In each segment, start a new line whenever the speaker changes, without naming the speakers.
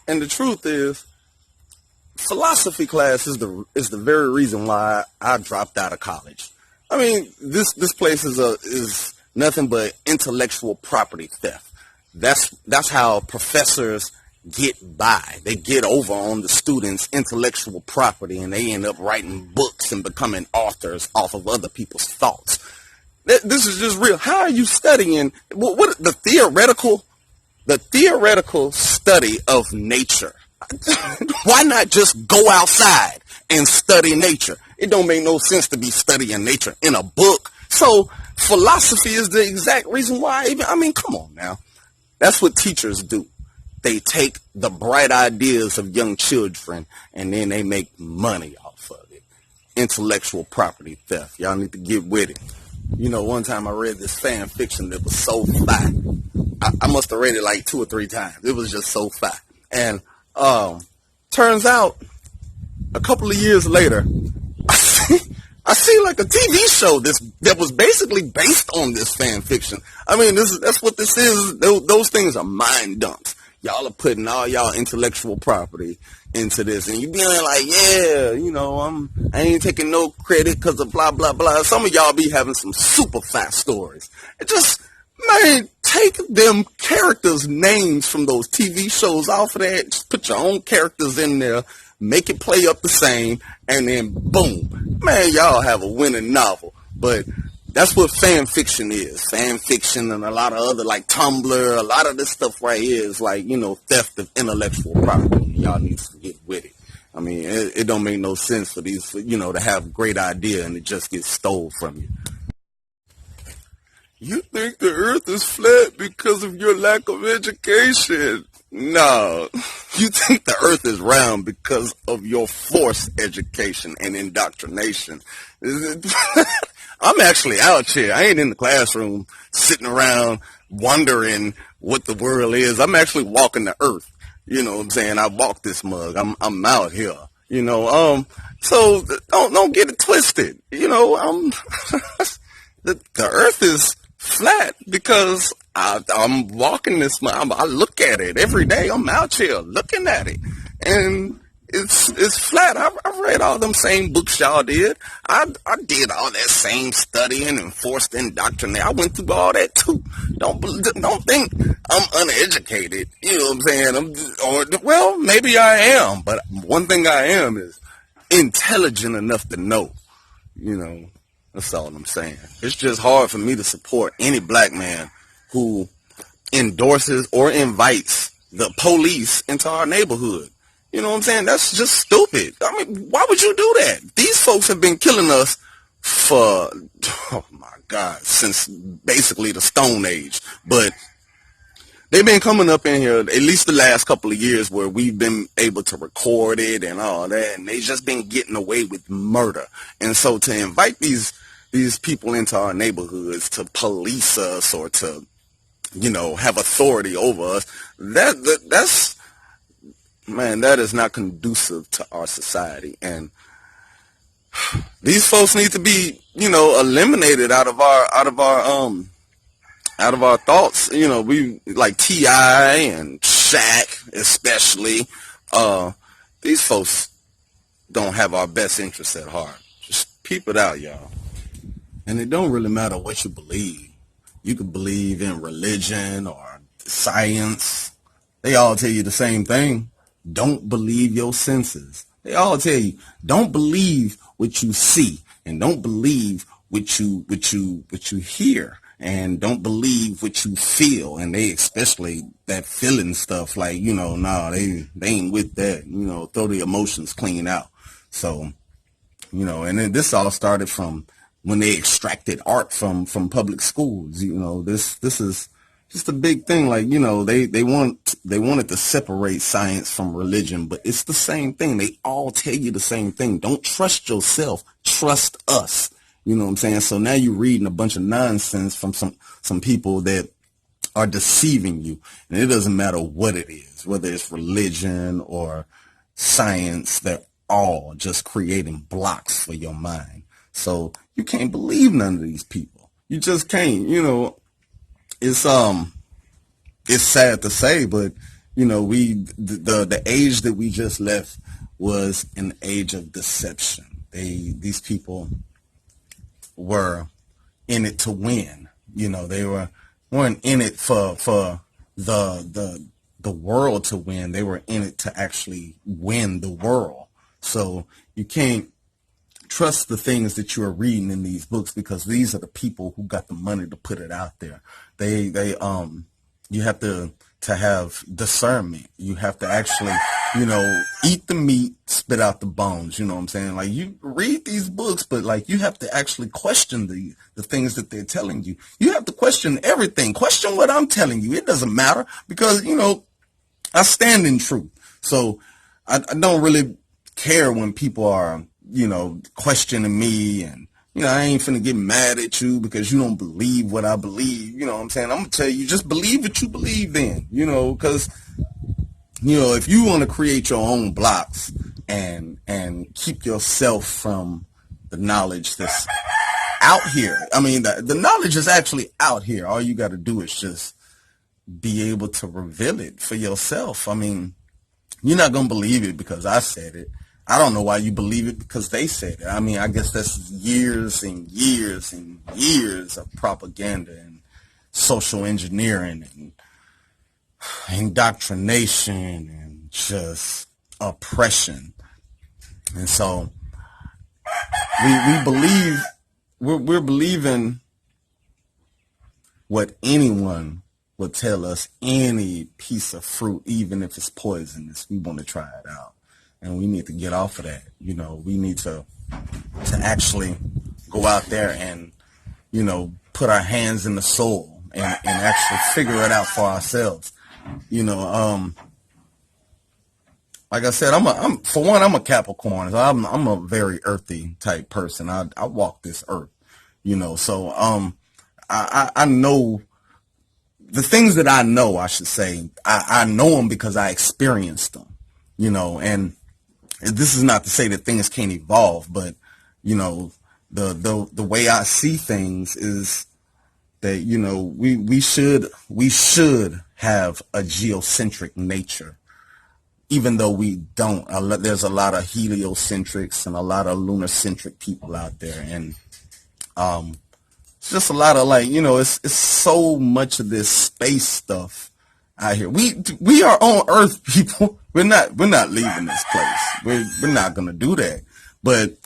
And the truth is, philosophy class is the very reason why I dropped out of college. I mean, this place is nothing but intellectual property theft. That's how professors get by. They get over on the students' intellectual property, and they end up writing books and becoming authors off of other people's thoughts. This is just real. How are you studying what the theoretical study of nature? Why not just go outside and study nature? It don't make no sense to be studying nature in a book. So philosophy is the exact reason why. I mean, come on now. That's what teachers do. They take the bright ideas of young children and then they make money off of it. Intellectual property theft. Y'all need to get with it. You know, one time I read this fan fiction that was so fly. I must have read it like 2 or 3 times. It was just so fly. And turns out a couple of years later, I see like a TV show that was basically based on this fan fiction. I mean, that's what this is. Those things are mind dumps. Y'all are putting all y'all intellectual property into this, and you being like, yeah, you know, I ain't taking no credit because of blah, blah, blah. Some of y'all be having some super fast stories. It just, man, take them characters' names from those TV shows off of that. Just put your own characters in there, make it play up the same, and then boom. Man, y'all have a winning novel. But that's what fan fiction is. Fan fiction and a lot of other, like Tumblr, a lot of this stuff right here is like, you know, theft of intellectual property. Y'all need to get with it. I mean, it don't make no sense for these, you know, to have a great idea and it just gets stole from you. You think the earth is flat because of your lack of education. No, you think the earth is round because of your forced education and indoctrination. I'm actually out here. I ain't in the classroom sitting around wondering what the world is. I'm actually walking the earth. You know what I'm saying? I walk this mug. I'm out here. You know, so don't get it twisted. You know, the earth is flat because I'm walking this mug. I look at it every day. I'm out here looking at it, and it's flat. I read all them same books y'all did. I did all that same studying and forced indoctrination. I went through all that too. Don't think I'm uneducated. You know what I'm saying? Well, maybe I am, but one thing I am is intelligent enough to know. You know, that's all I'm saying. It's just hard for me to support any black man who endorses or invites the police into our neighborhood. You know what I'm saying? That's just stupid. I mean, why would you do that? These folks have been killing us for, oh my God, since basically the Stone Age. But they've been coming up in here at least the last couple of years where we've been able to record it and all that. And they've just been getting away with murder. And so to invite these people into our neighborhoods to police us or to, you know, have authority over us, that's man, that is not conducive to our society. And these folks need to be, you know, eliminated out of our thoughts. You know, we like T.I. and Shaq especially. These folks don't have our best interests at heart. Just peep it out, y'all. And it don't really matter what you believe. You could believe in religion or science. They all tell you the same thing. Don't believe your senses. They all tell you, don't believe what you see, and don't believe what you hear, and don't believe what you feel. And they especially that feeling stuff, like, you know, nah, they ain't with that. You know, throw the emotions clean out. So, you know, and then this all started from when they extracted art from public schools. You know, this is just a big thing. Like, you know, they wanted to separate science from religion, but it's the same thing. They all tell you the same thing. Don't trust yourself. Trust us. You know what I'm saying? So now you're reading a bunch of nonsense from some people that are deceiving you. And it doesn't matter what it is, whether it's religion or science, they're all just creating blocks for your mind. So you can't believe none of these people. You just can't. You know, it's sad to say, but the age that we just left was an age of deception. These people were in it to win. They weren't in it for the world to win. They were in it to actually win the world. So you can't trust the things that you are reading in these books, because these are the people who got the money to put it out there. You have to have discernment. You have to actually, eat the meat, spit out the bones. You know what I'm saying? Like, you read these books, but like, you have to actually question the things that they're telling you. You have to question everything. Question what I'm telling you. It doesn't matter, because, I stand in truth. So I don't really care when people are, questioning me, and, I ain't finna get mad at you because you don't believe what I believe. You know what I'm saying? I'm gonna tell you, just believe what you believe in, because, if you want to create your own blocks and keep yourself from the knowledge that's out here. I mean, the knowledge is actually out here. All you got to do is just be able to reveal it for yourself. I mean, you're not going to believe it because I said it. I don't know why you believe it because they said it. I mean, I guess that's years and years and years of propaganda and social engineering and indoctrination and just oppression. And so we believe, we're believing what anyone will tell us. Any piece of fruit, even if it's poisonous, we want to try it out. And we need to get off of that. We need to actually go out there and, put our hands in the soil and actually figure it out for ourselves. Like I said, I'm a Capricorn. So I'm a very earthy type person. I walk this earth, so, I know the things that I know, I should say, I know them because I experienced them, and this is not to say that things can't evolve, but, the way I see things is that, we should have a geocentric nature, even though we don't. There's a lot of heliocentrics and a lot of lunar-centric people out there. And, it's just a lot of it's so much of this space stuff out here. We are on Earth, people. We're not leaving this place. We're not gonna do that. But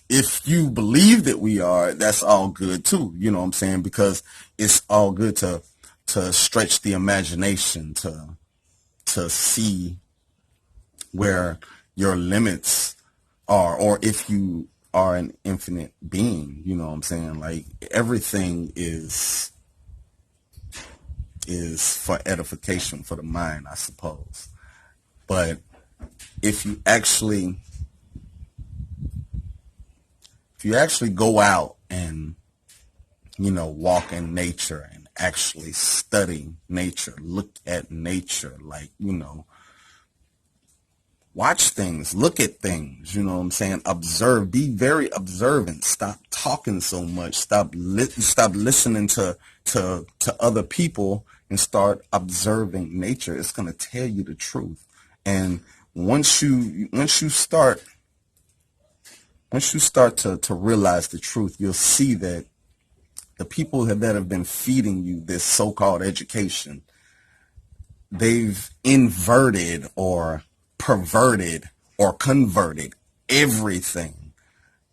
if you believe that we are, that's all good too. You know what I'm saying? Because it's all good to stretch the imagination, to see where your limits are, or if you are an infinite being. You know what I'm saying? Like, everything is for edification for the mind, I suppose. But if you actually go out and, walk in nature and actually study nature, look at nature, like, watch things, look at things, you know what I'm saying? Observe, be very observant. Stop talking so much. Stop listening to other people and start observing nature. It's going to tell you the truth. And once you start to realize the truth, you'll see that the people that have been feeding you this so-called education, they've inverted or perverted or converted everything,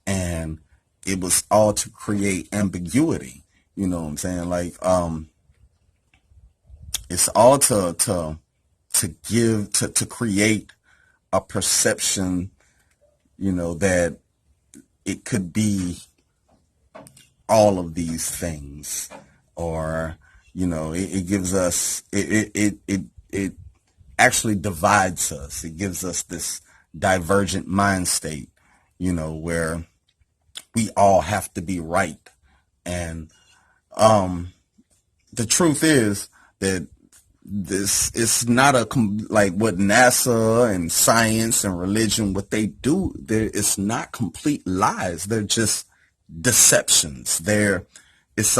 and it was all to create ambiguity. You know what I'm saying? Like, it's all to create a perception, that it could be all of these things, or, it gives us, it actually divides us. It gives us this divergent mind state, where we all have to be right. And the truth is that this is not like what NASA and science and religion, what they do, it's not complete lies. They're just deceptions. It's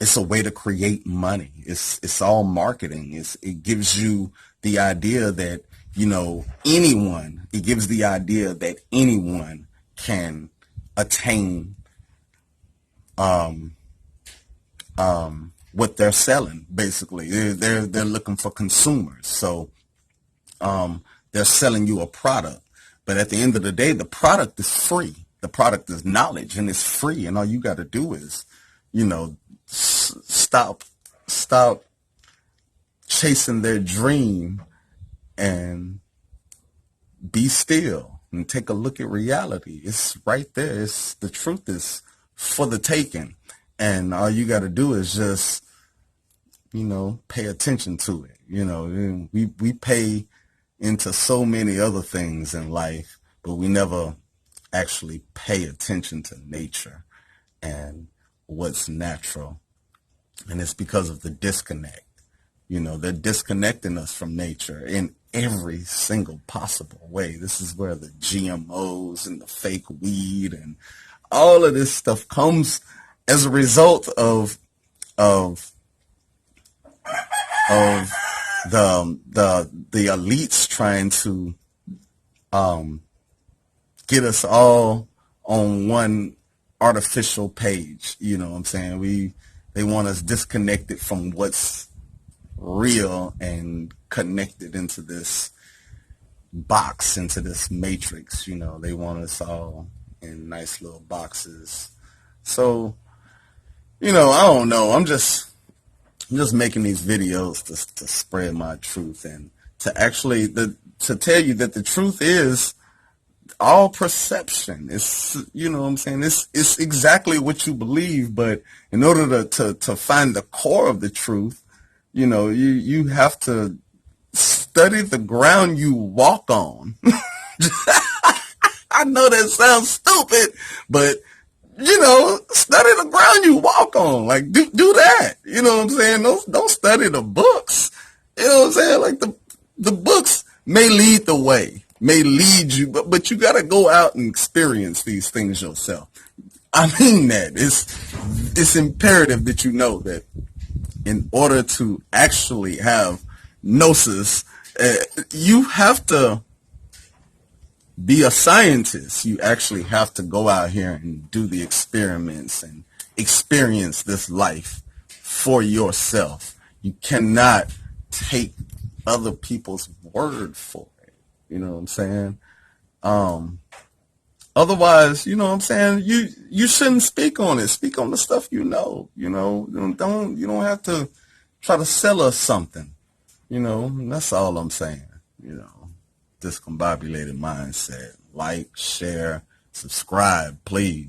it's a way to create money. It's all marketing. It gives you the idea that, it gives the idea that anyone can attain what they're selling. Basically, they're looking for consumers. So they're selling you a product, but at the end of the day, the product is free. The product is knowledge, and it's free. And all you got to do is, stop chasing their dream and be still and take a look at reality. It's right there. The truth is for the taking. And all you got to do is just, pay attention to it. We pay into so many other things in life, but we never actually pay attention to nature and what's natural. And it's because of the disconnect. They're disconnecting us from nature in every single possible way. This is where the GMOs and the fake weed and all of this stuff comes as a result of the elites trying to get us all on one artificial page. You know what I'm saying? They want us disconnected from what's real and connected into this box, into this matrix. They want us all in nice little boxes. So, I don't know. I'm just making these videos to spread my truth and to actually to tell you that the truth is all perception. It's, what I'm saying? It's exactly what you believe, but in order to find the core of the truth, you have to study the ground you walk on. I know that sounds stupid, but study the ground you walk on. Like, do that. You know what I'm saying? Don't study the books. You know what I'm saying? Like, the books may lead the way, may lead you, but you got to go out and experience these things yourself. I mean that. It's imperative that you know that in order to actually have gnosis, you have to be a scientist. You actually have to go out here and do the experiments and experience this life for yourself. You cannot take other people's word for it. You know what I'm saying? Otherwise, you know what I'm saying, you shouldn't speak on it. Speak on the stuff you know. You don't have to try to sell us something. That's all I'm saying. Discombobulated mindset. Like, share, subscribe, please.